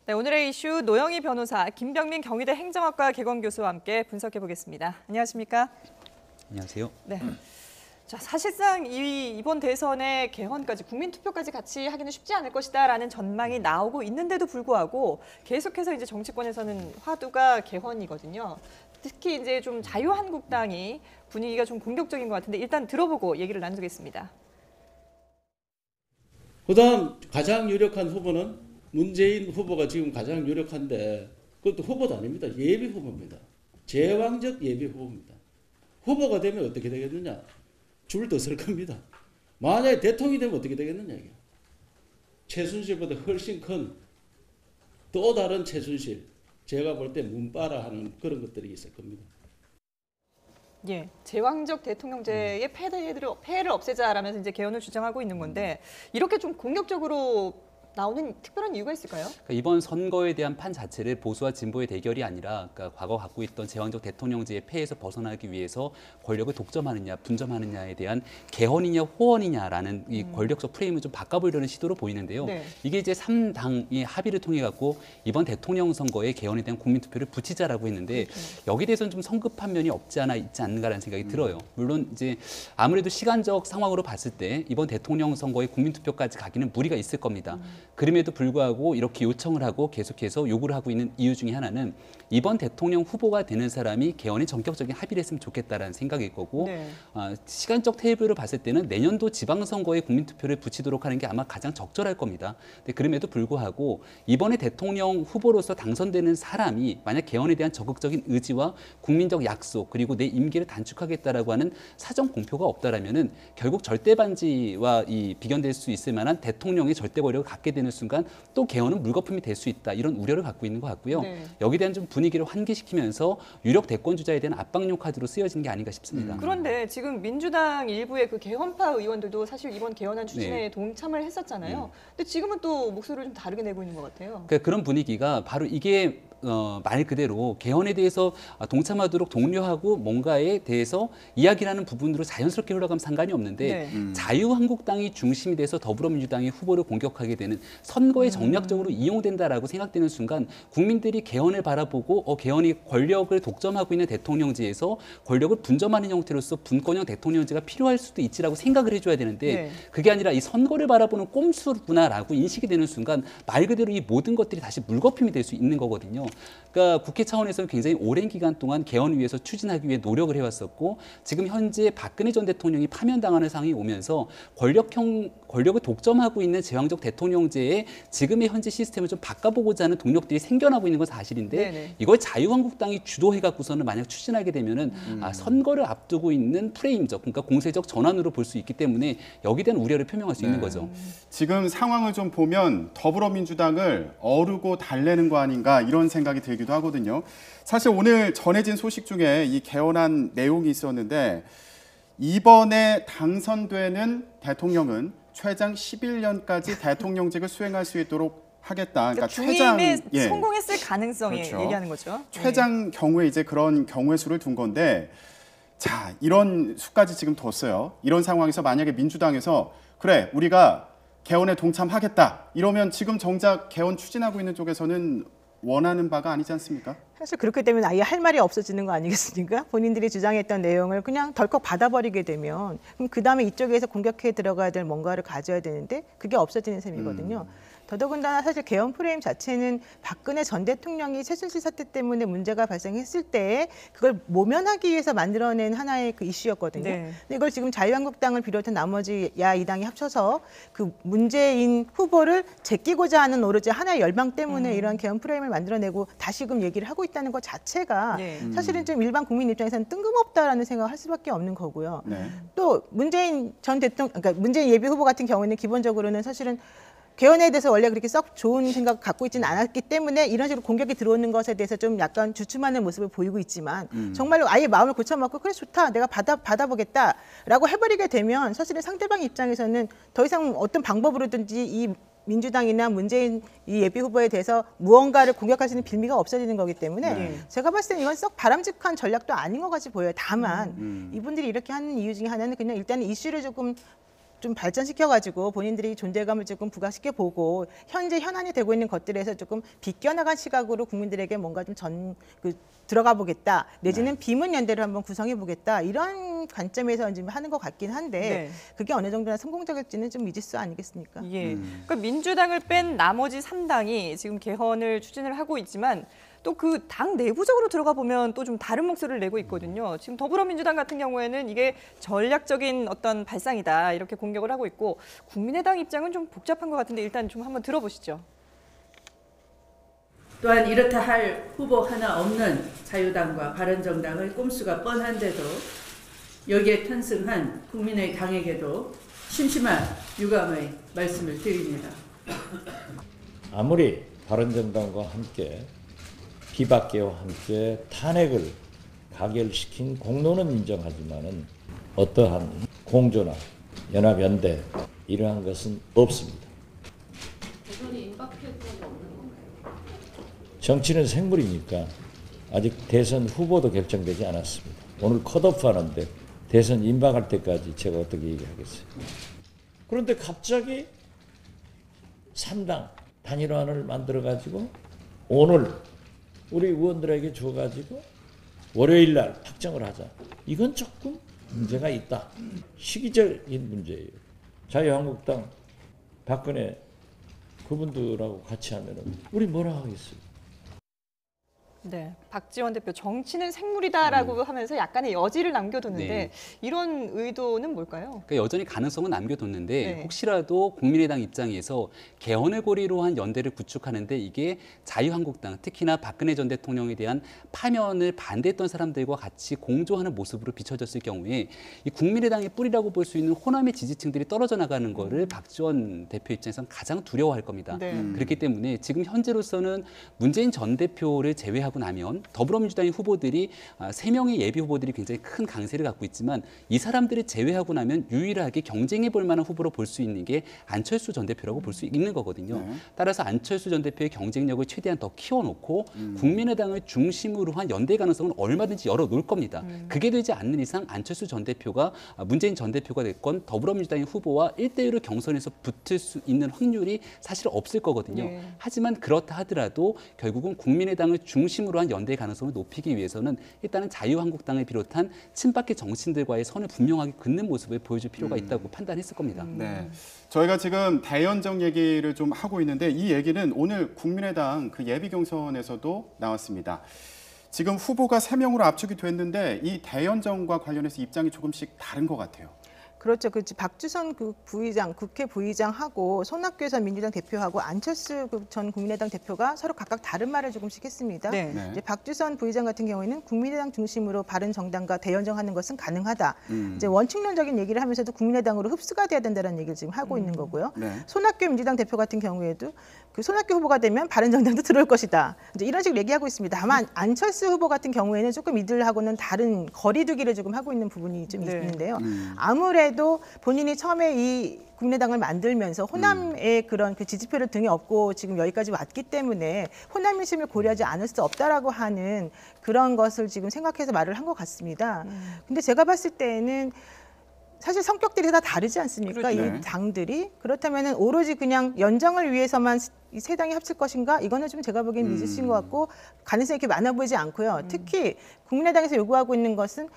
네, 오늘의 이슈 노영희 변호사, 김병민 경희대 행정학과 개건교수와 함께 분석해 보겠습니다. 안녕하십니까? 안녕하세요. 네. 자, 사실상 이번 대선의 개헌까지 국민투표까지 같이 하기는 쉽지 않을 것이다라는 전망이 나오고 있는데도 불구하고 계속해서 이제 정치권에서는 화두가 개헌이거든요. 특히 이제 좀 자유한국당이 분위기가 좀 공격적인 것 같은데 일단 들어보고 얘기를 나누겠습니다. 그다음 가장 유력한 후보는 문재인 후보가 지금 가장 유력한데 그것도 후보도 아닙니다. 예비 후보입니다. 제왕적 예비 후보입니다. 후보가 되면 어떻게 되겠느냐? 줄 더 설 겁니다. 만약에 대통령이 되면 어떻게 되겠느냐 이게. 최순실보다 훨씬 큰 또 다른 최순실. 제가 볼 때 문바라 하는 그런 것들이 있을 겁니다. 예, 제왕적 대통령제의 폐해를 없애자라면서 이제 개헌을 주장하고 있는 건데 이렇게 좀 공격적으로 나오는 특별한 이유가 있을까요? 그러니까 이번 선거에 대한 판 자체를 보수와 진보의 대결이 아니라 그러니까 과거 갖고 있던 제왕적 대통령제의 폐해에서 벗어나기 위해서 권력을 독점하느냐 분점하느냐에 대한 개헌이냐 호헌이냐라는 이 권력적 프레임을 좀 바꿔보려는 시도로 보이는데요. 네. 이게 이제 3당의 합의를 통해 갖고 이번 대통령 선거에 개헌에 대한 국민투표를 붙이자라고 했는데 여기에 대해서는 좀 성급한 면이 없지 않아 있지 않는가라는 생각이 들어요. 물론 이제 아무래도 시간적 상황으로 봤을 때 이번 대통령 선거에 국민투표까지 가기는 무리가 있을 겁니다. 그럼에도 불구하고 이렇게 요청을 하고 계속해서 요구를 하고 있는 이유 중에 하나는 이번 대통령 후보가 되는 사람이 개헌에 전격적인 합의를 했으면 좋겠다라는 생각일 거고 네. 시간적 테이블을 봤을 때는 내년도 지방선거에 국민투표를 붙이도록 하는 게 아마 가장 적절할 겁니다. 근데 그럼에도 불구하고 이번에 대통령 후보로서 당선되는 사람이 만약 개헌에 대한 적극적인 의지와 국민적 약속 그리고 내 임기를 단축하겠다라고 하는 사정 공표가 없다라면은 결국 절대 반지와 비견될 수 있을 만한 대통령의 절대 권력을 갖게 되는 순간 또 개헌은 물거품이 될 수 있다 이런 우려를 갖고 있는 것 같고요. 네. 여기에 대한 좀 분위기를 환기시키면서 유력 대권 주자에 대한 압박용 카드로 쓰여진 게 아닌가 싶습니다. 그런데 지금 민주당 일부의 그 개헌파 의원들도 사실 이번 개헌안 추진에 네. 동참을 했었잖아요. 근데 지금은 또 목소리를 좀 다르게 내고 있는 것 같아요. 그러니까 그런 분위기가 바로 이게 말 그대로 개헌에 대해서 동참하도록 독려하고 뭔가에 대해서 이야기를 하는 부분으로 자연스럽게 흘러가면 상관이 없는데 자유한국당이 중심이 돼서 더불어민주당이 후보를 공격하게 되는 선거에 정략적으로 이용된다라고 생각되는 순간 국민들이 개헌을 바라보고 개헌이 권력을 독점하고 있는 대통령제에서 권력을 분점하는 형태로서 분권형 대통령제가 필요할 수도 있지라고 생각을 해줘야 되는데 그게 아니라 이 선거를 바라보는 꼼수구나라고 인식이 되는 순간 말 그대로 이 모든 것들이 다시 물거품이 될 수 있는 거거든요. 그러니까 국회 차원에서는 굉장히 오랜 기간 동안 개헌을 위해서 추진하기 위해 노력을 해왔었고 지금 현재 박근혜 전 대통령이 파면당하는 상황이 오면서 권력을 독점하고 있는 제왕적 대통령제의 지금의 현재 시스템을 좀 바꿔보고자 하는 동력들이 생겨나고 있는 건 사실인데 이걸 자유한국당이 주도해갖고서는 만약 추진하게 되면은 선거를 앞두고 있는 프레임적 그러니까 공세적 전환으로 볼 수 있기 때문에 여기에 대한 우려를 표명할 수 있는 거죠. 지금 상황을 좀 보면 더불어민주당을 어르고 달래는 거 아닌가 이런 생각이 들기도 하거든요. 사실 오늘 전해진 소식 중에 이 개헌안 내용이 있었는데 이번에 당선되는 대통령은 최장 11년까지 대통령직을 수행할 수 있도록 하겠다. 그러니까 중임에 성공했을 가능성이 그렇죠. 얘기하는 거죠. 최장 경우에 이제 그런 경우의 수를 둔 건데 자, 이런 수까지 지금 뒀어요. 이런 상황에서 만약에 민주당에서 그래, 우리가 개헌에 동참하겠다. 이러면 지금 정작 개헌 추진하고 있는 쪽에서는 원하는 바가 아니지 않습니까? 사실 그렇게 되면 아예 할 말이 없어지는 거 아니겠습니까? 본인들이 주장했던 내용을 그냥 덜컥 받아버리게 되면 그럼 그다음에 이쪽에서 공격해 들어가야 될 뭔가를 가져야 되는데 그게 없어지는 셈이거든요. 더더군다나 사실 개헌 프레임 자체는 박근혜 전 대통령이 최순실 사태 때문에 문제가 발생했을 때 그걸 모면하기 위해서 만들어낸 하나의 그 이슈였거든요. 근데 이걸 지금 자유한국당을 비롯한 나머지 야이당이 합쳐서 그 문재인 후보를 제끼고자 하는 오로지 하나의 열망 때문에 이러한 개헌 프레임을 만들어내고 다시금 얘기를 하고 있다는 것 자체가 사실은 좀 일반 국민 입장에서는 뜬금없다라는 생각을 할 수밖에 없는 거고요. 또 문재인 전 대통령, 그러니까 문재인 예비 후보 같은 경우에는 기본적으로는 사실은 개헌에 대해서 원래 그렇게 썩 좋은 생각 갖고 있지는 않았기 때문에 이런 식으로 공격이 들어오는 것에 대해서 좀 약간 주춤하는 모습을 보이고 있지만 정말로 아예 마음을 고쳐먹고 그래 좋다 내가 받아보겠다라고 해버리게 되면 사실은 상대방 입장에서는 더 이상 어떤 방법으로든지 이 민주당이나 문재인 이 예비 후보에 대해서 무언가를 공격할 수 있는 빌미가 없어지는 거기 때문에 제가 봤을 때 이건 썩 바람직한 전략도 아닌 것 같이 보여요. 다만 이분들이 이렇게 하는 이유 중에 하나는 그냥 일단 이슈를 조금 좀 발전시켜가지고 본인들이 존재감을 조금 부각시켜 보고 현재 현안이 되고 있는 것들에서 조금 비껴나간 시각으로 국민들에게 뭔가 좀 들어가 보겠다 내지는 비문 연대를 한번 구성해 보겠다 이런 관점에서 지금 하는 것 같긴 한데 네. 그게 어느 정도나 성공적일지는 좀 미지수 아니겠습니까? 예. 그러니까 민주당을 뺀 나머지 3당이 지금 개헌을 추진을 하고 있지만 또 그 당 내부적으로 들어가 보면 또 좀 다른 목소리를 내고 있거든요. 지금 더불어민주당 같은 경우에는 이게 전략적인 어떤 발상이다 이렇게 공격을 하고 있고 국민의당 입장은 좀 복잡한 것 같은데 일단 좀 한번 들어보시죠. 또한 이렇다 할 후보 하나 없는 자유당과 바른정당의 꼼수가 뻔한데도 여기에 편승한 국민의당에게도 심심한 유감의 말씀을 드립니다. 아무리 바른정당과 함께 비박계와 함께 탄핵을 가결시킨 공로는 인정하지만은 어떠한 공조나 연합연대 이러한 것은 없습니다. 정치는 생물이니까 아직 대선 후보도 결정되지 않았습니다. 오늘 컷오프 하는데 대선 임박할 때까지 제가 어떻게 얘기하겠어요. 그런데 갑자기 3당 단일화를 만들어가지고 오늘 우리 의원들에게 줘가지고 월요일 날 확정을 하자. 이건 조금 문제가 있다. 시기적인 문제예요. 자유한국당 박근혜 그분들하고 같이 하면은 우리 뭐라 하겠어요. 네, 박지원 대표 정치는 생물이다라고 하면서 약간의 여지를 남겨뒀는데 네. 이런 의도는 뭘까요? 그러니까 여전히 가능성은 남겨뒀는데 네. 혹시라도 국민의당 입장에서 개헌을 고리로 한 연대를 구축하는데 이게 자유한국당 특히나 박근혜 전 대통령에 대한 파면을 반대했던 사람들과 같이 공조하는 모습으로 비춰졌을 경우에 이 국민의당의 뿌리라고 볼 수 있는 호남의 지지층들이 떨어져 나가는 거를 박지원 대표 입장에서는 가장 두려워할 겁니다. 네. 그렇기 때문에 지금 현재로서는 문재인 전 대표를 제외하고 나면 더불어민주당의 후보들이 3명의 예비 후보들이 굉장히 큰 강세를 갖고 있지만 이 사람들을 제외하고 나면 유일하게 경쟁해 볼 만한 후보로 볼 수 있는 게 안철수 전 대표라고 볼 수 있는 거거든요. 따라서 안철수 전 대표의 경쟁력을 최대한 더 키워놓고 국민의당을 중심으로 한 연대 가능성은 얼마든지 열어놓을 겁니다. 그게 되지 않는 이상 안철수 전 대표가 문재인 전 대표가 됐건 더불어민주당의 후보와 1대1로 경선에서 붙을 수 있는 확률이 사실 없을 거거든요. 네. 하지만 그렇다 하더라도 결국은 국민의당을 중심으로 한 연대의 가능성을 높이기 위해서는 일단은 자유한국당을 비롯한 친박계 정치인들과의 선을 분명하게 긋는 모습을 보여줄 필요가 있다고 판단했을 겁니다. 네. 저희가 지금 대연정 얘기를 좀 하고 있는데 이 얘기는 오늘 국민의당 그 예비 경선에서도 나왔습니다. 지금 후보가 3명으로 압축이 됐는데 이 대연정과 관련해서 입장이 조금씩 다른 것 같아요. 그렇죠. 그 박주선 부의장, 국회 부의장하고 손학규 전 민주당 대표하고 안철수 전 국민의당 대표가 서로 각각 다른 말을 조금씩 했습니다. 네. 네. 이제 박주선 부의장 같은 경우에는 국민의당 중심으로 바른 정당과 대연정하는 것은 가능하다. 이제 원칙론적인 얘기를 하면서도 국민의당으로 흡수가 돼야 된다는 얘기를 지금 하고 있는 거고요. 네. 손학규 민주당 대표 같은 경우에도 그 손학규 후보가 되면 바른정당도 들어올 것이다. 이제 이런 식으로 얘기하고 있습니다. 다만 안철수 후보 같은 경우에는 조금 이들하고는 다른 거리두기를 조금 하고 있는 부분이 좀 네. 있는데요. 아무래도 본인이 처음에 이 국민의당을 만들면서 호남의 그런 그 지지표를 등에 업고 지금 여기까지 왔기 때문에 호남 민심을 고려하지 않을 수 없다라고 하는 그런 것을 지금 생각해서 말을 한 것 같습니다. 근데 제가 봤을 때는 사실 성격들이 다 다르지 않습니까? 그렇죠. 이 당들이. 그렇다면 오로지 그냥 연정을 위해서만 이 세 당이 합칠 것인가? 이거는 좀 제가 보기엔 미지수인 것 같고 가능성이 이렇게 많아 보이지 않고요. 특히 국민의당에서 요구하고 있는 것은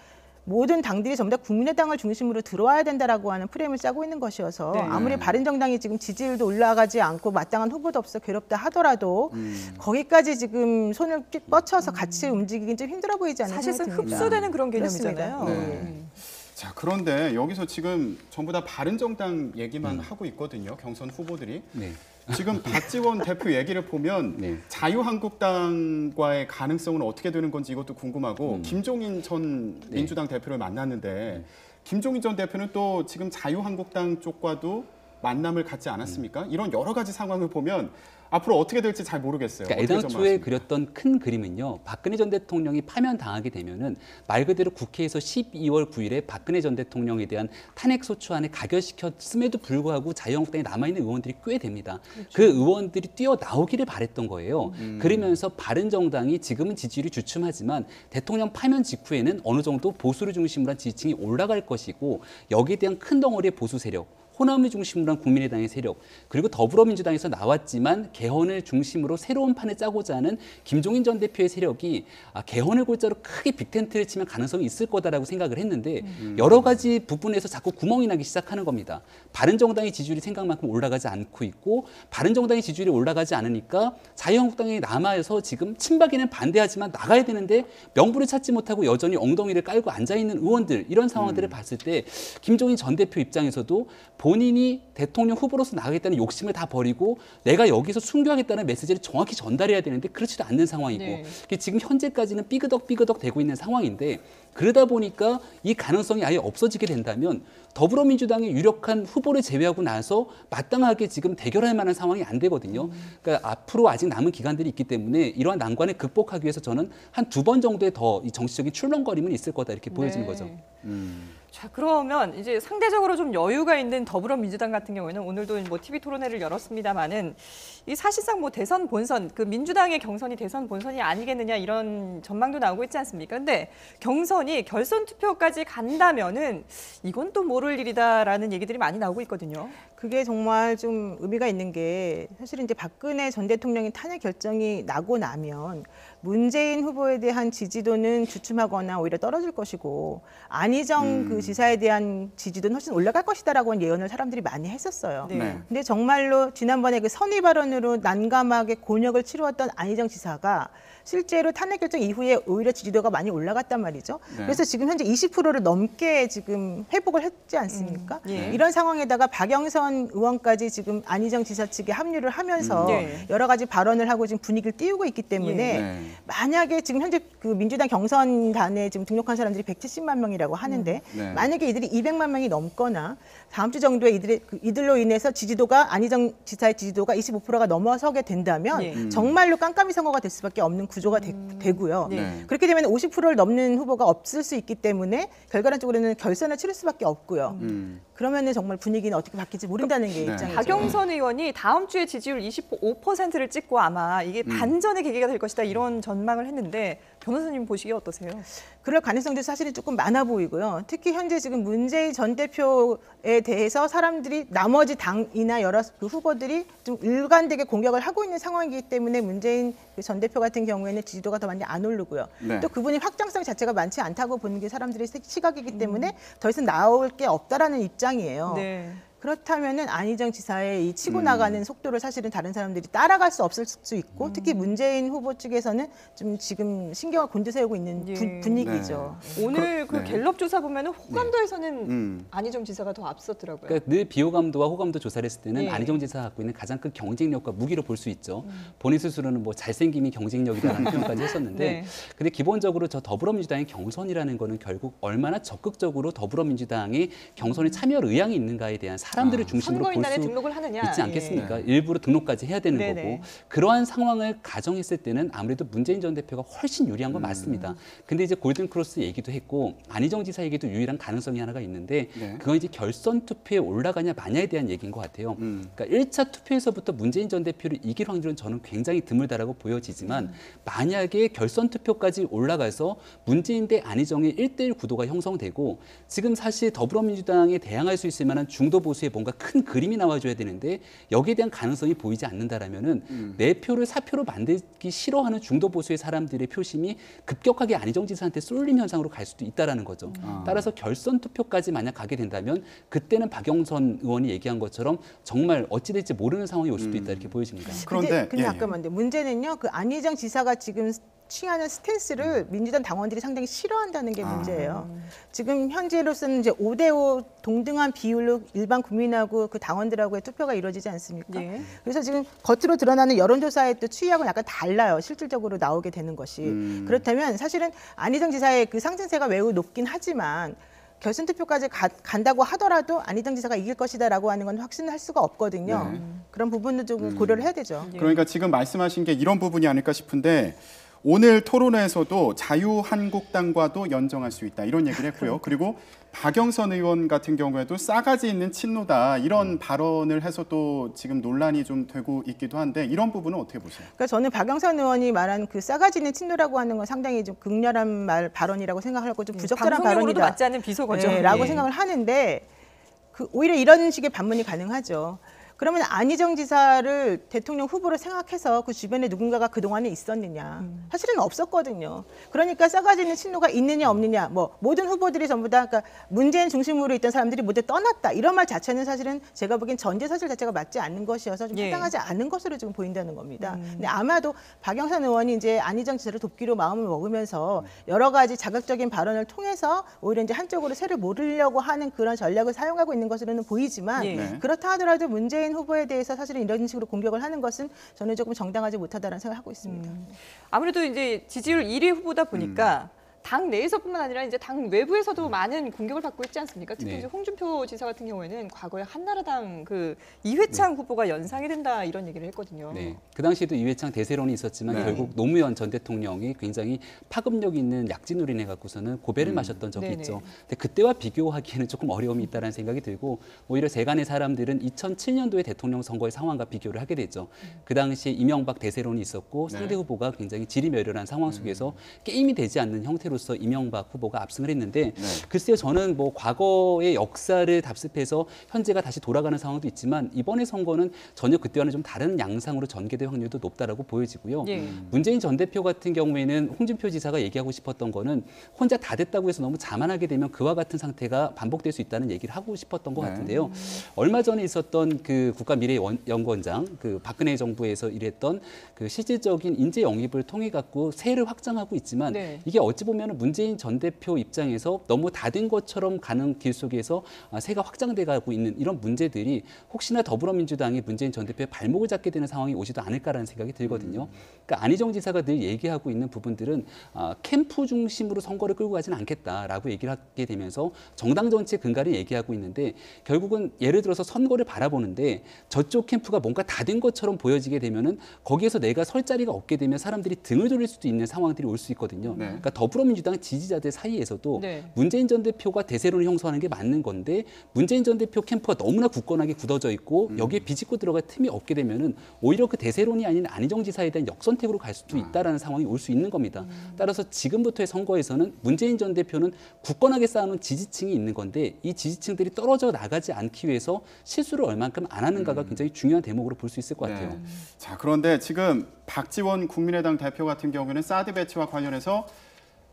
모든 당들이 전부 다 국민의당을 중심으로 들어와야 된다라고 하는 프레임을 짜고 있는 것이어서 네. 아무리 바른정당이 지금 지지율도 올라가지 않고 마땅한 후보도 없어 괴롭다 하더라도 거기까지 지금 손을 뻗쳐서 같이 움직이긴 좀 힘들어 보이지 않나요? 사실상 흡수되는 그런 개념이잖아요. 네. 자, 그런데 여기서 지금 전부 다 바른정당 얘기만 하고 있거든요. 경선 후보들이. 네. 지금 박지원 대표 얘기를 보면 네. 자유한국당과의 가능성은 어떻게 되는 건지 이것도 궁금하고 김종인 전 네. 민주당 대표를 만났는데 김종인 전 대표는 또 지금 자유한국당 쪽과도 만남을 갖지 않았습니까? 이런 여러 가지 상황을 보면 앞으로 어떻게 될지 잘 모르겠어요. 그러니까 어떻게 애당초에 전망하십니까? 그렸던 큰 그림은요. 박근혜 전 대통령이 파면당하게 되면은 말 그대로 국회에서 12월 9일에 박근혜 전 대통령에 대한 탄핵소추안을 가결시켰음에도 불구하고 자유한국당에 남아있는 의원들이 꽤 됩니다. 그 의원들이 뛰어나오기를 바랬던 거예요. 그러면서 바른정당이 지금은 지지율이 주춤하지만 대통령 파면 직후에는 어느 정도 보수를 중심으로 한 지지층이 올라갈 것이고 여기에 대한 큰 덩어리의 보수 세력 호남을 중심으로 한 국민의당의 세력, 그리고 더불어민주당에서 나왔지만 개헌을 중심으로 새로운 판을 짜고자 하는 김종인 전 대표의 세력이 개헌을 골자로 크게 빅텐트를 치면 가능성이 있을 거다라고 생각을 했는데 여러 가지 부분에서 자꾸 구멍이 나기 시작하는 겁니다. 바른정당의 지지율이 생각만큼 올라가지 않고 있고 바른정당의 지지율이 올라가지 않으니까 자유한국당이 남아서 지금 친박에는 반대하지만 나가야 되는데 명분을 찾지 못하고 여전히 엉덩이를 깔고 앉아있는 의원들, 이런 상황들을 봤을 때 김종인 전 대표 입장에서도 본인이 대통령 후보로서 나가겠다는 욕심을 다 버리고 내가 여기서 순교하겠다는 메시지를 정확히 전달해야 되는데 그렇지도 않는 상황이고 네. 지금 현재까지는 삐그덕 되고 있는 상황인데 그러다 보니까 이 가능성이 아예 없어지게 된다면 더불어민주당의 유력한 후보를 제외하고 나서 마땅하게 지금 대결할 만한 상황이 안 되거든요. 그러니까 앞으로 아직 남은 기간들이 있기 때문에 이러한 난관을 극복하기 위해서 저는 한 2번 정도의 더 이 정치적인 출렁거림은 있을 거다 이렇게 보여지는 거죠. 자, 그러면 이제 상대적으로 좀 여유가 있는 더불어민주당 같은 경우에는 오늘도 뭐 TV 토론회를 열었습니다만은 이 사실상 뭐 대선 본선, 그 민주당의 경선이 대선 본선이 아니겠느냐 이런 전망도 나오고 있지 않습니까? 근데 경선이 결선 투표까지 간다면은 이건 또 모를 일이다라는 얘기들이 많이 나오고 있거든요. 그게 정말 좀 의미가 있는 게 사실은 이제 박근혜 전 대통령의 탄핵 결정이 나고 나면 문재인 후보에 대한 지지도는 주춤하거나 오히려 떨어질 것이고 안희정 그 지사에 대한 지지도는 훨씬 올라갈 것이다라고 예언을 사람들이 많이 했었어요. 네. 근데 정말로 지난번에 그 선의 발언으로 난감하게 곤욕을 치루었던 안희정 지사가 실제로 탄핵 결정 이후에 오히려 지지도가 많이 올라갔단 말이죠. 네. 그래서 지금 현재 20%를 넘게 지금 회복을 했지 않습니까? 예. 이런 상황에다가 박영선 의원까지 지금 안희정 지사 측에 합류를 하면서 네. 여러 가지 발언을 하고 지금 분위기를 띄우고 있기 때문에 네. 만약에 지금 현재 그 민주당 경선단에 지금 등록한 사람들이 170만 명이라고 하는데 네. 만약에 이들이 200만 명이 넘거나 다음 주 정도에 이들로 인해서 지지도가 안희정 지사의 지지도가 25%가 넘어서게 된다면 네. 정말로 깜깜이 선거가 될 수밖에 없는 구조가 되고요. 네. 그렇게 되면 50%를 넘는 후보가 없을 수 있기 때문에 결과론적으로는 결선을 치를 수밖에 없고요. 그러면은 정말 분위기는 어떻게 바뀔지 모른다는 게 네. 입장이죠. 박영선 의원이 다음 주에 지지율 25%를 찍고 아마 이게 반전의 계기가 될 것이다 이런 전망을 했는데 변호사님 보시기에 어떠세요? 그럴 가능성도 사실은 조금 많아 보이고요. 특히 현재 지금 문재인 전 대표에 대해서 사람들이 나머지 당이나 여러 그 후보들이 좀 일관되게 공격을 하고 있는 상황이기 때문에 문재인 전 대표 같은 경우에는 지지도가 더 많이 안 오르고요. 네. 또 그분이 확장성 자체가 많지 않다고 보는 게 사람들의 시각이기 때문에 더 이상 나올 게 없다라는 입장이에요. 네. 그렇다면은 안희정 지사의 이 치고 나가는 속도를 사실은 다른 사람들이 따라갈 수 없을 수 있고 특히 문재인 후보 측에서는 좀 지금 신경을 곤두세우고 있는 예. 분위기죠. 오늘 그 네. 갤럽 조사 보면은 호감도에서는 안희정 지사가 더 앞섰더라고요. 그러니까 늘 비호감도와 호감도 조사를 했을 때는 예. 안희정 지사가 갖고 있는 가장 큰 경쟁력과 무기로 볼 수 있죠. 본인 스스로는 뭐 잘생김이 경쟁력이라는 표현까지 했었는데 네. 근데 기본적으로 저 더불어민주당의 경선이라는 거는 결국 얼마나 적극적으로 더불어민주당의 경선에 참여할 의향이 있는가에 대한 사람들을 중심으로 볼 선거인단에 수 등록을 하느냐. 있지 않겠습니까? 일부러 등록까지 해야 되는 네네. 거고 그러한 상황을 가정했을 때는 아무래도 문재인 전 대표가 훨씬 유리한 건 맞습니다. 근데 이제 골든 크로스 얘기도 했고 안희정 지사 얘기도 유일한 가능성이 하나가 있는데 네. 그건 이제 결선 투표에 올라가냐 마냐에 대한 얘기인 것 같아요. 그러니까 1차 투표에서부터 문재인 전 대표를 이길 확률은 저는 굉장히 드물다라고 보여지지만 만약에 결선 투표까지 올라가서 문재인 대 안희정의 1대1 구도가 형성되고 지금 사실 더불어민주당에 대항할 수 있을 만한 중도 보수의 뭔가 큰 그림이 나와줘야 되는데 여기에 대한 가능성이 보이지 않는다라면은 내 표를 사표로 만들기 싫어하는 중도 보수의 사람들의 표심이 급격하게 안희정 지사한테 쏠림 현상으로 갈 수도 있다라는 거죠. 따라서 결선 투표까지 만약 가게 된다면 그때는 박영선 의원이 얘기한 것처럼 정말 어찌 될지 모르는 상황이 올 수도 있다 이렇게 보여집니다. 그런데 근데 예, 예. 잠깐만요. 문제는요. 그 안희정 지사가 지금 취하는 스탠스를 민주당 당원들이 상당히 싫어한다는 게 문제예요. 지금 현재로서는 이제 5대5 동등한 비율로 일반 국민하고 그 당원들하고의 투표가 이루어지지 않습니까? 예. 그래서 지금 겉으로 드러나는 여론조사의 또 추이하고는 약간 달라요. 실질적으로 나오게 되는 것이. 그렇다면 사실은 안희정 지사의 그 상승세가 매우 높긴 하지만 결선 투표까지 간다고 하더라도 안희정 지사가 이길 것이다라고 하는 건 확신할 수가 없거든요. 그런 부분도 좀 고려를 해야 되죠. 그러니까 지금 말씀하신 게 이런 부분이 아닐까 싶은데 오늘 토론회에서도 자유한국당과도 연정할 수 있다 이런 얘기를 했고요. 그리고 박영선 의원 같은 경우에도 싸가지 있는 친노다 이런 발언을 해서 또 지금 논란이 좀 되고 있기도 한데 이런 부분은 어떻게 보세요? 그러니까 저는 박영선 의원이 말한 그 싸가지 있는 친노라고 하는 건 상당히 좀 극렬한 발언이라고 생각하고 좀 부적절한 방송용으로도 발언이다. 맞지 않는 비속어죠. 라고 예. 생각을 하는데 오히려 이런 식의 반문이 가능하죠. 그러면 안희정 지사를 대통령 후보로 생각해서 그 주변에 누군가가 그동안에 있었느냐. 사실은 없었거든요. 그러니까 썩어지는 친노가 있느냐 없느냐. 뭐 모든 후보들이 전부 다 그러니까 문재인 중심으로 있던 사람들이 모두 떠났다. 이런 말 자체는 사실은 제가 보기엔 전제 사실 자체가 맞지 않는 것이어서 좀 타당하지 않은 것으로 지금 보인다는 겁니다. 근데 아마도 박영선 의원이 이제 안희정 지사를 돕기로 마음을 먹으면서 여러 가지 자극적인 발언을 통해서 오히려 이제 한쪽으로 새를 모으려고 하는 그런 전략을 사용하고 있는 것으로는 보이지만 예. 그렇다 하더라도 문재인 후보에 대해서 사실은 이런 식으로 공격을 하는 것은 저는 조금 정당하지 못하다는 생각을 하고 있습니다. 아무래도 이제 지지율 1위 후보다 보니까 당 내에서뿐만 아니라 이제 당 외부에서도 많은 공격을 받고 있지 않습니까? 특히 네. 이제 홍준표 지사 같은 경우에는 과거에 한나라당 그 이회창 후보가 연상이 된다 이런 얘기를 했거든요. 네. 그 당시에도 이회창 대세론이 있었지만 네. 결국 노무현 전 대통령이 굉장히 파급력 있는 약진놀이를 해갖고서는 고배를 마셨던 적이 네네. 있죠. 근데 그때와 비교하기에는 조금 어려움이 있다는 생각이 들고 오히려 세간의 사람들은 2007년도의 대통령 선거의 상황과 비교를 하게 됐죠. 그 당시에 이명박 대세론이 있었고 네. 상대 후보가 굉장히 지리멸렬한 상황 속에서 게임이 되지 않는 형태로서 이명박 후보가 압승을 했는데 글쎄요, 저는 뭐 과거의 역사를 답습해서 현재가 다시 돌아가는 상황도 있지만 이번의 선거는 전혀 그때와는 좀 다른 양상으로 전개될 확률도 높다라고 보여지고요. 예. 문재인 전 대표 같은 경우에는 홍준표 지사가 얘기하고 싶었던 거는 혼자 다 됐다고 해서 너무 자만하게 되면 그와 같은 상태가 반복될 수 있다는 얘기를 하고 싶었던 것 네. 같은데요. 얼마 전에 있었던 그 국가미래연구원장 그 박근혜 정부에서 일했던 그 실질적인 인재 영입을 통해 갖고 세를 확장하고 있지만 네. 이게 어찌 보면 문재인 전 대표 입장에서 너무 다 된 것처럼 가는 길 속에서 세가 확장돼 가고 있는 이런 문제들이 혹시나 더불어민주당이 문재인 전 대표의 발목을 잡게 되는 상황이 오지도 않을까라는 생각이 들거든요. 그러니까 안희정 지사가 늘 얘기하고 있는 부분들은 캠프 중심으로 선거를 끌고 가지는 않겠다라고 얘기를 하게 되면서 정당 정치의 근간을 얘기하고 있는데 결국은 예를 들어서 선거를 바라보는데 저쪽 캠프가 뭔가 다 된 것처럼 보여지게 되면은 거기에서 내가 설 자리가 없게 되면 사람들이 등을 돌릴 수도 있는 상황들이 올 수 있거든요. 네. 그러니까 더불어민주당 지지자들 사이에서도 네. 문재인 전 대표가 대세론을 형성하는 게 맞는 건데 문재인 전 대표 캠프가 너무나 굳건하게 굳어져 있고 여기에 비집고 들어갈 틈이 없게 되면은 오히려 그 대세론이 아닌 안희정 지사에 대한 역선택으로 갈 수도 있다라는 상황이 올 수 있는 겁니다. 따라서 지금부터의 선거에서는 문재인 전 대표는 굳건하게 쌓아놓은 지지층이 있는 건데 이 지지층들이 떨어져 나가지 않기 위해서 실수를 얼만큼 안 하는가가 굉장히 중요한 대목으로 볼 수 있을 것 같아요. 네. 자, 그런데 지금 박지원 국민의당 대표 같은 경우에는 사드 배치와 관련해서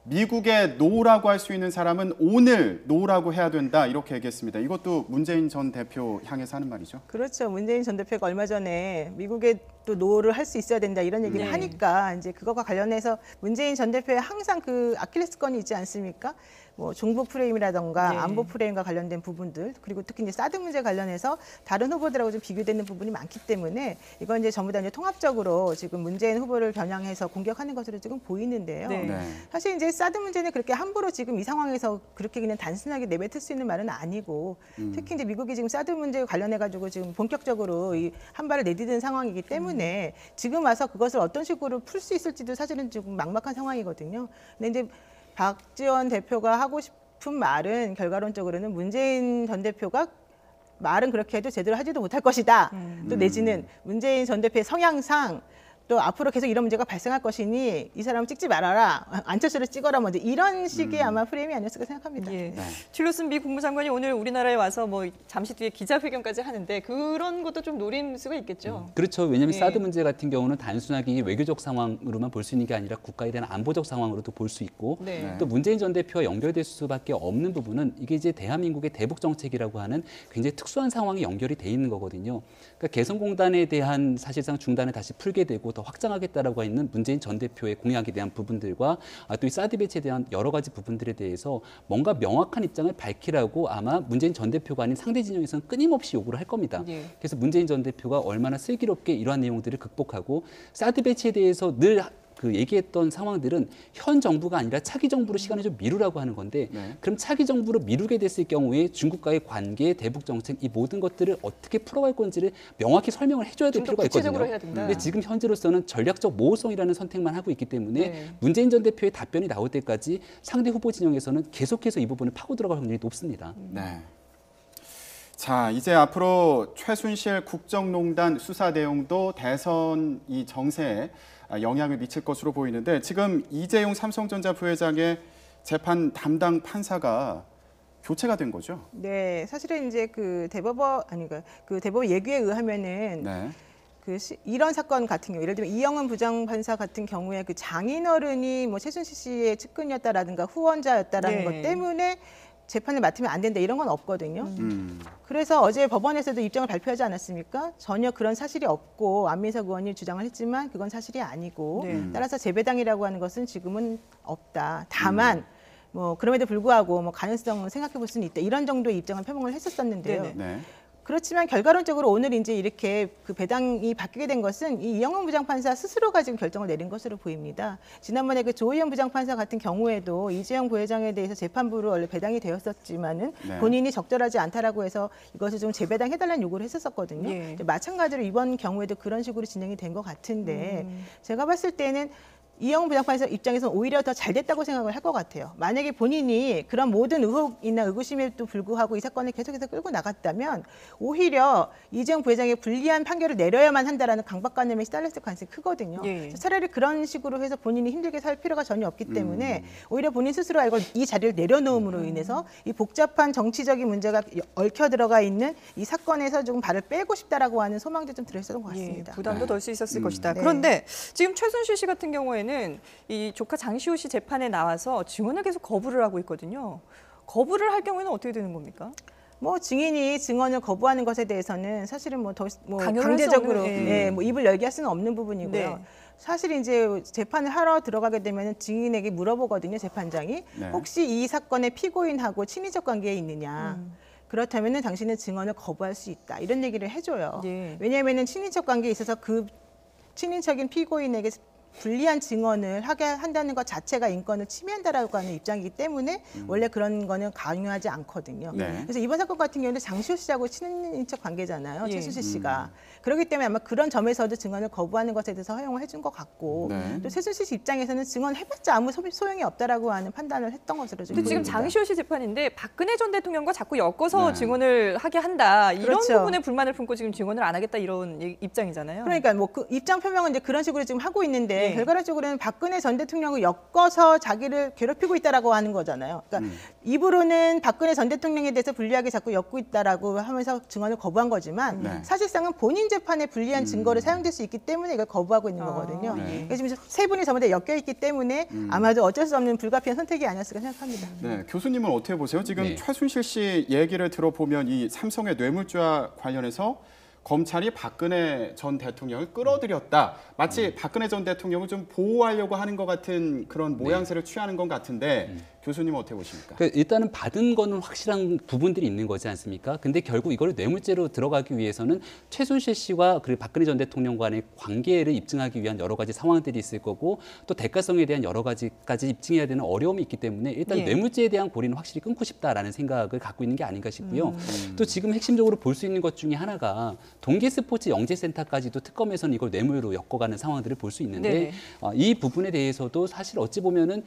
미국에 노라고 할 수 있는 사람은 오늘 노라고 해야 된다 이렇게 얘기했습니다. 이것도 문재인 전 대표 향해서 하는 말이죠. 그렇죠. 문재인 전 대표가 얼마 전에 미국에 또 노를 할 수 있어야 된다 이런 얘기를 네. 하니까 이제 그것과 관련해서 문재인 전 대표의 항상 그 아킬레스건이 있지 않습니까? 뭐 종북 프레임이라던가 네. 안보 프레임과 관련된 부분들 그리고 특히 이제 사드 문제 관련해서 다른 후보들하고 좀 비교되는 부분이 많기 때문에 이건 이제 전부 다 이제 통합적으로 지금 문재인 후보를 겨냥해서 공격하는 것으로 지금 보이는데요. 네. 네. 사실 이제 사드 문제는 그렇게 함부로 지금 이 상황에서 그렇게 그냥 단순하게 내뱉을 수 있는 말은 아니고 특히 이제 미국이 지금 사드 문제에 관련해 가지고 지금 본격적으로 이 한 발을 내디딘 상황이기 때문에 지금 와서 그것을 어떤 식으로 풀 수 있을지도 사실은 지금 막막한 상황이거든요. 근데 이제 박지원 대표가 하고 싶은 말은 결과론적으로는 문재인 전 대표가 말은 그렇게 해도 제대로 하지도 못할 것이다. 또 내지는 문재인 전 대표의 성향상 또 앞으로 계속 이런 문제가 발생할 것이니 이 사람을 찍지 말아라. 안철수를 찍어라. 뭐 이런 식의 아마 프레임이 아니었을까 생각합니다. 예. 네. 틸러슨 미 국무장관이 오늘 우리나라에 와서 뭐 잠시 뒤에 기자회견까지 하는데 그런 것도 좀 노릴 수가 있겠죠. 그렇죠. 왜냐하면 예. 사드 문제 같은 경우는 단순하게 이게 외교적 상황으로만 볼 수 있는 게 아니라 국가에 대한 안보적 상황으로도 볼 수 있고 네. 또 문재인 전 대표와 연결될 수밖에 없는 부분은 이게 이제 대한민국의 대북 정책이라고 하는 굉장히 특수한 상황이 연결이 돼 있는 거거든요. 그러니까 개성공단에 대한 사실상 중단을 다시 풀게 되고 더 확장하겠다라고 있는 문재인 전 대표의 공약에 대한 부분들과 또 이 사드 배치에 대한 여러 가지 부분들에 대해서 뭔가 명확한 입장을 밝히라고 아마 문재인 전 대표가 아닌 상대 진영에서는 끊임없이 요구를 할 겁니다. 예. 그래서 문재인 전 대표가 얼마나 슬기롭게 이러한 내용들을 극복하고 사드 배치에 대해서 늘 그 얘기했던 상황들은 현 정부가 아니라 차기 정부로 시간을 좀 미루라고 하는 건데 네. 그럼 차기 정부로 미루게 됐을 경우에 중국과의 관계, 대북 정책 이 모든 것들을 어떻게 풀어갈 건지를 명확히 설명을 해줘야 될 좀 더 필요가 구체적으로 있거든요. 해야 된다. 근데 지금 현재로서는 전략적 모호성이라는 선택만 하고 있기 때문에 네. 문재인 전 대표의 답변이 나올 때까지 상대 후보 진영에서는 계속해서 이 부분을 파고 들어갈 확률이 높습니다. 네. 자, 이제 앞으로 최순실 국정농단 수사 내용도 대선 이 정세에 영향을 미칠 것으로 보이는데 지금 이재용 삼성전자 부회장의 재판 담당 판사가 교체가 된 거죠. 네, 사실은 이제 그 대법원 예규에 의하면은 네. 이런 사건 같은 경우, 예를 들면 이영은 부장판사 같은 경우에 그 장인어른이 뭐 최순실 씨의 측근이었다라든가 후원자였다라는 네. 것 때문에 재판을 맡으면 안 된다 이런 건 없거든요. 그래서 어제 법원에서도 입장을 발표하지 않았습니까? 전혀 그런 사실이 없고 안민석 의원이 주장을 했지만 그건 사실이 아니고 따라서 재배당이라고 하는 것은 지금은 없다. 다만 뭐 그럼에도 불구하고 뭐 가능성을 생각해 볼 수는 있다. 이런 정도의 입장을 표명을 했었었는데요. 네네. 네. 그렇지만 결과론적으로 오늘 이제 이렇게 그 배당이 바뀌게 된 것은 이 이영훈 부장판사 스스로가 지금 결정을 내린 것으로 보입니다. 지난번에 그 조희연 부장판사 같은 경우에도 이재용 부회장에 대해서 재판부로 원래 배당이 되었었지만은 네. 본인이 적절하지 않다라고 해서 이것을 좀 재배당해달라는 요구를 했었었거든요. 예. 마찬가지로 이번 경우에도 그런 식으로 진행이 된 것 같은데 제가 봤을 때는 이영훈 부장판사 입장에서는 오히려 더 잘 됐다고 생각을 할 것 같아요. 만약에 본인이 그런 모든 의혹이나 의구심에도 불구하고 이 사건을 계속해서 끌고 나갔다면 오히려 이재용 부회장의 불리한 판결을 내려야만 한다라는 강박관념에 시달렸을 가능성이 크거든요. 예. 차라리 그런 식으로 해서 본인이 힘들게 살 필요가 전혀 없기 때문에 오히려 본인 스스로 알고 이 자리를 내려놓음으로 인해서 이 복잡한 정치적인 문제가 얽혀 들어가 있는 이 사건에서 조금 발을 빼고 싶다라고 하는 소망도 좀 들어있었던 것 같습니다. 예, 부담도 덜 수 있었을 것이다. 네. 그런데 지금 최순실 씨 같은 경우에는 이 조카 장시호 씨 재판에 나와서 증언을 계속 거부를 하고 있거든요. 거부를 할 경우에는 어떻게 되는 겁니까? 뭐 증인이 증언을 거부하는 것에 대해서는 사실은 뭐 강요를 강제적으로 할 수 없는, 예, 뭐 입을 열게 할 수는 없는 부분이고요. 네. 사실 이제 재판을 하러 들어가게 되면 증인에게 물어보거든요, 재판장이. 네. 혹시 이 사건의 피고인하고 친인척 관계에 있느냐. 그렇다면은 당신은 증언을 거부할 수 있다. 이런 얘기를 해줘요. 예. 왜냐하면은 친인척 관계에 있어서 그 친인척인 피고인에게 불리한 증언을 하게 한다는 것 자체가 인권을 침해한다라고 하는 입장이기 때문에 원래 그런 거는 강요하지 않거든요. 네. 그래서 이번 사건 같은 경우는 장시호 씨하고 친인척 관계잖아요. 예. 최순실 씨가. 그렇기 때문에 아마 그런 점에서도 증언을 거부하는 것에 대해서 허용을 해준 것 같고 네. 또 최순실 씨 입장에서는 증언해봤자 아무 소용이 없다라고 하는 판단을 했던 것으로 좀 근데 지금 보입니다. 장시호 씨 재판인데 박근혜 전 대통령과 자꾸 엮어서 네. 증언을 하게 한다. 이런 그렇죠. 부분에 불만을 품고 지금 증언을 안 하겠다 이런 입장이잖아요. 그러니까 뭐 그 입장 표명은 이제 그런 식으로 지금 하고 있는데 예. 결과적으로는 박근혜 전 대통령을 엮어서 자기를 괴롭히고 있다라고 하는 거잖아요. 그러니까 입으로는 박근혜 전 대통령에 대해서 불리하게 자꾸 엮고 있다라고 하면서 증언을 거부한 거지만 네. 사실상은 본인 재판에 불리한 증거를 사용될 수 있기 때문에 이걸 거부하고 있는 거거든요. 네. 그래서 지금 세 분이 전부 다 엮여 있기 때문에 아마도 어쩔 수 없는 불가피한 선택이 아니었을까 생각합니다. 네, 교수님은 어떻게 보세요? 지금 네. 최순실 씨 얘기를 들어보면 이 삼성의 뇌물죄와 관련해서 검찰이 박근혜 전 대통령을 끌어들였다. 마치 박근혜 전 대통령을 좀 보호하려고 하는 것 같은 그런 모양새를 취하는 것 같은데 교수님은 어떻게 보십니까? 그러니까 일단은 받은 거는 확실한 부분들이 있는 거지 않습니까? 근데 결국 이걸 뇌물죄로 들어가기 위해서는 최순실 씨와 그리고 박근혜 전 대통령 간의 관계를 입증하기 위한 여러 가지 상황들이 있을 거고 또 대가성에 대한 여러 가지까지 입증해야 되는 어려움이 있기 때문에 일단 예. 뇌물죄에 대한 고리는 확실히 끊고 싶다라는 생각을 갖고 있는 게 아닌가 싶고요. 또 지금 핵심적으로 볼 수 있는 것 중에 하나가 동계스포츠 영재센터까지도 특검에서는 이걸 뇌물로 엮어가는 상황들을 볼 수 있는데 네네. 이 부분에 대해서도 사실 어찌 보면은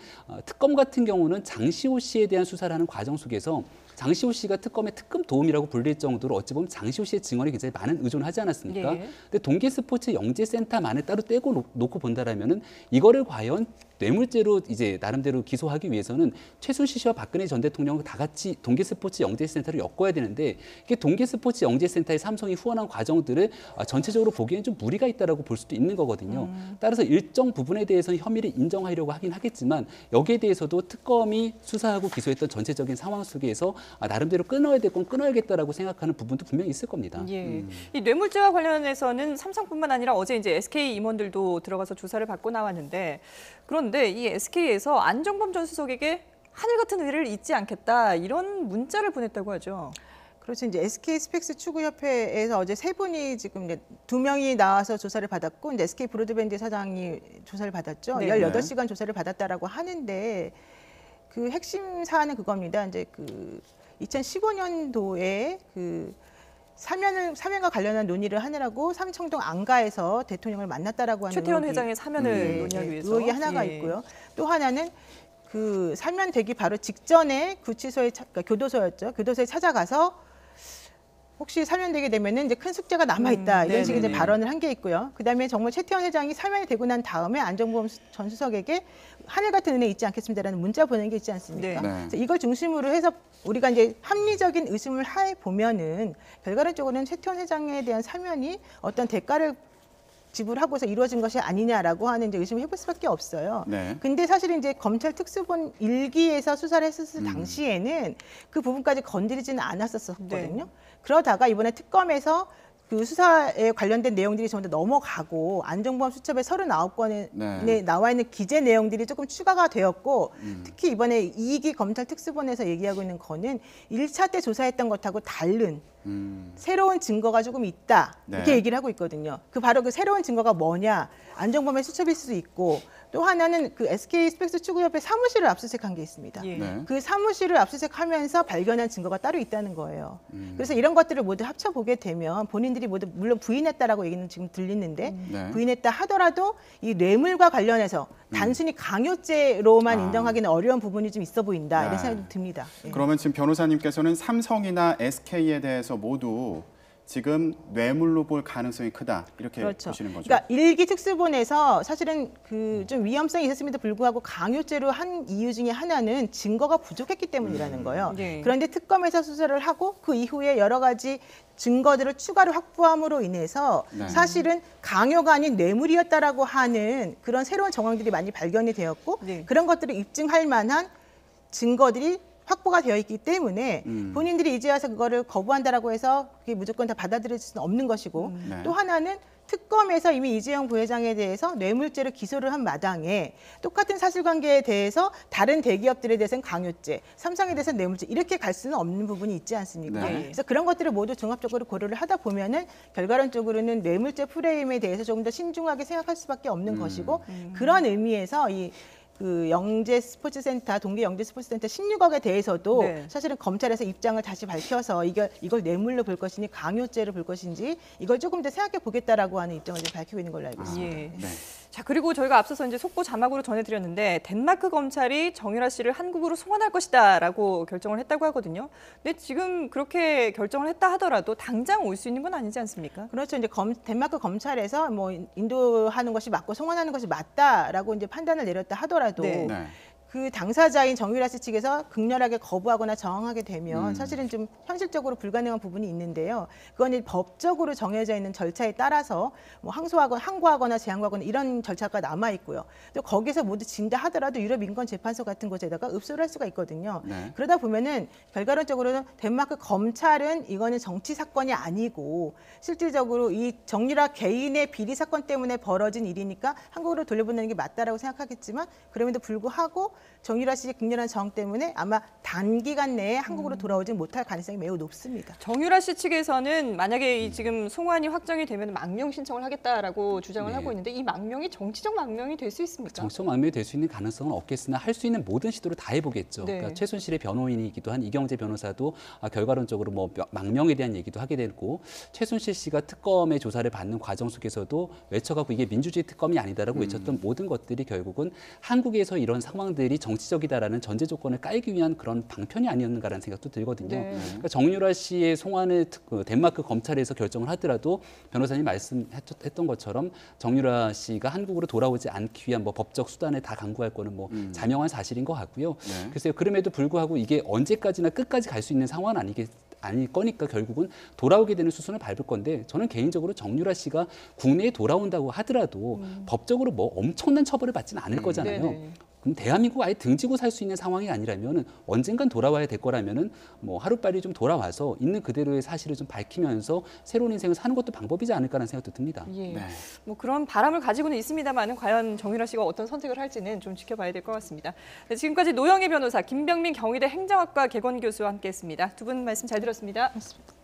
특검 같은 경우는 장시호 씨에 대한 수사를 하는 과정 속에서 장시호 씨가 특검의 특검 도움이라고 불릴 정도로 어찌 보면 장시호 씨의 증언에 굉장히 많은 의존을 하지 않았습니까? 예. 근데 동계스포츠 영재센터만을 따로 떼고 놓고 본다라면은 이거를 과연 뇌물죄로 이제 나름대로 기소하기 위해서는 최순실 씨와 박근혜 전 대통령을 다 같이 동계스포츠 영재센터를 엮어야 되는데 이게 동계스포츠 영재센터의 삼성이 후원한 과정들을 전체적으로 보기에는 좀 무리가 있다라고 볼 수도 있는 거거든요. 따라서 일정 부분에 대해서는 혐의를 인정하려고 하긴 하겠지만 여기에 대해서도 특검이 수사하고 기소했던 전체적인 상황 속에서 나름대로 끊어야 될 건 끊어야겠다라고 생각하는 부분도 분명히 있을 겁니다. 예. 이 뇌물죄와 관련해서는 삼성뿐만 아니라 어제 이제 SK 임원들도 들어가서 조사를 받고 나왔는데 그런데 이 SK에서 안정범 전 수석에게 하늘 같은 의뢰를 잊지 않겠다 이런 문자를 보냈다고 하죠. 그렇죠. 이제 SK 스펙스 추구협회에서 어제 세 분이 지금 이제 2명이 나와서 조사를 받았고 이제 SK 브로드밴드 사장이 조사를 받았죠. 네. 18시간 조사를 받았다라고 하는데 그 핵심 사안은 그겁니다. 이제 그 2015년도에 그 사면과 관련한 논의를 하느라고 삼청동 안가에서 대통령을 만났다라고 하는 최태원 의혹이, 회장의 사면을 논의하기 위해서. 의혹이 하나가 예. 있고요. 또 하나는 그 사면되기 바로 직전에 구치소에 그러니까 교도소였죠. 교도소에 찾아가서 혹시 사면되게 되면은 이제 큰 숙제가 남아 있다 이런 식의 이제 네네네. 발언을 한 게 있고요. 그다음에 정말 최태원 회장이 사면이 되고 난 다음에 안종범 전 수석에게 하늘 같은 은혜 잊지 않겠습니다라는 문자 보낸 게 있지 않습니까? 네. 네. 그래서 이걸 중심으로 해서 우리가 이제 합리적인 의심을 해 보면은 결과론적으로는 최태원 회장에 대한 사면이 어떤 대가를 지불하고서 이루어진 것이 아니냐라고 하는 이제 의심을 해볼 수밖에 없어요. 네. 근데 사실은 이제 검찰 특수본 1기에서 수사를 했었을 당시에는 그 부분까지 건드리지는 않았었거든요. 그러다가 이번에 특검에서 그 수사에 관련된 내용들이 전부 다 넘어가고 안종범 수첩의 39건에 네. 나와 있는 기재 내용들이 조금 추가가 되었고 특히 이번에 2기 검찰 특수본에서 얘기하고 있는 거는 1차 때 조사했던 것하고 다른 새로운 증거가 조금 있다 이렇게 네. 얘기를 하고 있거든요. 그 바로 그 새로운 증거가 뭐냐? 안종범의 수첩일 수도 있고 또 하나는 그 SK 스펙스 추구협회 사무실을 압수수색한 게 있습니다. 예. 네. 그 사무실을 압수수색하면서 발견한 증거가 따로 있다는 거예요. 그래서 이런 것들을 모두 합쳐보게 되면 본인들이 모두 물론 부인했다라고 얘기는 지금 들리는데 네. 부인했다 하더라도 이 뇌물과 관련해서 단순히 강요죄로만 인정하기는 어려운 부분이 좀 있어 보인다 네. 이런 생각이 좀 듭니다. 예. 그러면 지금 변호사님께서는 삼성이나 SK에 대해서 모두 지금 뇌물로 볼 가능성이 크다 이렇게 그렇죠. 보시는 거죠. 그러니까 일기 특수본에서 사실은 그 좀 위험성이 있었음에도 불구하고 강요죄로 한 이유 중에 하나는 증거가 부족했기 때문이라는 거예요. 네. 그런데 특검에서 수사를 하고 그 이후에 여러 가지 증거들을 추가로 확보함으로 인해서 네. 사실은 강요가 아닌 뇌물이었다라고 하는 그런 새로운 정황들이 많이 발견이 되었고 네. 그런 것들을 입증할 만한 증거들이 확보가 되어 있기 때문에 본인들이 이제 와서 그거를 거부한다라고 해서 그게 무조건 다 받아들일 수는 없는 것이고 네. 또 하나는 특검에서 이미 이재용 부회장에 대해서 뇌물죄로 기소를 한 마당에 똑같은 사실관계에 대해서 다른 대기업들에 대해서는 강요죄, 삼성에 대해서는 뇌물죄 이렇게 갈 수는 없는 부분이 있지 않습니까? 네. 그래서 그런 것들을 모두 종합적으로 고려를 하다 보면은 결과론적으로는 뇌물죄 프레임에 대해서 조금 더 신중하게 생각할 수밖에 없는 것이고 그런 의미에서 그 영재 스포츠센터, 동계 영재 스포츠센터 16억에 대해서도 네. 사실은 검찰에서 입장을 다시 밝혀서 이걸 뇌물로 볼 것이니 강요죄로 볼 것인지 이걸 조금 더 생각해 보겠다라고 하는 입장을 좀 밝히고 있는 걸로 알고 있습니다. 예. 네. 자, 그리고 저희가 앞서서 이제 속보 자막으로 전해드렸는데 덴마크 검찰이 정유라 씨를 한국으로 송환할 것이다라고 결정을 했다고 하거든요. 근데 지금 그렇게 결정을 했다 하더라도 당장 올 수 있는 건 아니지 않습니까? 그렇죠. 이제 덴마크 검찰에서 뭐 인도하는 것이 맞고 송환하는 것이 맞다라고 이제 판단을 내렸다 하더라도 네. 네. 그 당사자인 정유라 씨 측에서 극렬하게 거부하거나 저항하게 되면 사실은 좀 현실적으로 불가능한 부분이 있는데요. 그건 이제 법적으로 정해져 있는 절차에 따라서 뭐 항고하거나 재항고하거나 이런 절차가 남아 있고요. 또 거기서 모두 진다 하더라도 유럽 인권재판소 같은 곳에다가 읍소를 할 수가 있거든요. 네. 그러다 보면은 결과론적으로는 덴마크 검찰은 이거는 정치 사건이 아니고 실질적으로 이 정유라 개인의 비리 사건 때문에 벌어진 일이니까 한국으로 돌려보내는 게 맞다라고 생각하겠지만 그럼에도 불구하고 정유라 씨의 극렬한 저항 때문에 아마 단기간 내에 한국으로 돌아오지 못할 가능성이 매우 높습니다. 정유라 씨 측에서는 만약에 이 지금 송환이 확정이 되면 망명 신청을 하겠다라고 주장을 네. 하고 있는데 이 망명이 정치적 망명이 될 수 있습니까? 정치적 망명이 될 수 있는 가능성은 없겠으나 할 수 있는 모든 시도를 다 해보겠죠. 네. 그러니까 최순실의 변호인이기도 한 이경재 변호사도 결과론적으로 뭐 망명에 대한 얘기도 하게 되고 최순실 씨가 특검의 조사를 받는 과정 속에서도 외쳐갖고 이게 민주주의 특검이 아니다라고 외쳤던 모든 것들이 결국은 한국에서 이런 상황들이 정치적이다라는 전제 조건을 깔기 위한 그런 방편이 아니었는가라는 생각도 들거든요. 네. 그러니까 정유라 씨의 송환을 덴마크 검찰에서 결정을 하더라도 변호사님 말씀했던 것처럼 정유라 씨가 한국으로 돌아오지 않기 위한 뭐 법적 수단을 다 강구할 거는 뭐 자명한 사실인 것 같고요. 네. 글쎄요. 그럼에도 불구하고 이게 언제까지나 끝까지 갈 수 있는 상황은 아닐 거니까 결국은 돌아오게 되는 수순을 밟을 건데 저는 개인적으로 정유라 씨가 국내에 돌아온다고 하더라도 법적으로 뭐 엄청난 처벌을 받지는 않을 거잖아요. 네네. 그럼 대한민국 아예 등지고 살 수 있는 상황이 아니라면 언젠간 돌아와야 될 거라면은 뭐 하루빨리 좀 돌아와서 있는 그대로의 사실을 좀 밝히면서 새로운 인생을 사는 것도 방법이지 않을까라는 생각도 듭니다. 예. 네. 뭐 그런 바람을 가지고는 있습니다만은 과연 정유라 씨가 어떤 선택을 할지는 좀 지켜봐야 될 것 같습니다. 네, 지금까지 노영희 변호사, 김병민 경희대 행정학과 개건 교수와 함께했습니다. 두 분 말씀 잘 들었습니다. 맞습니다.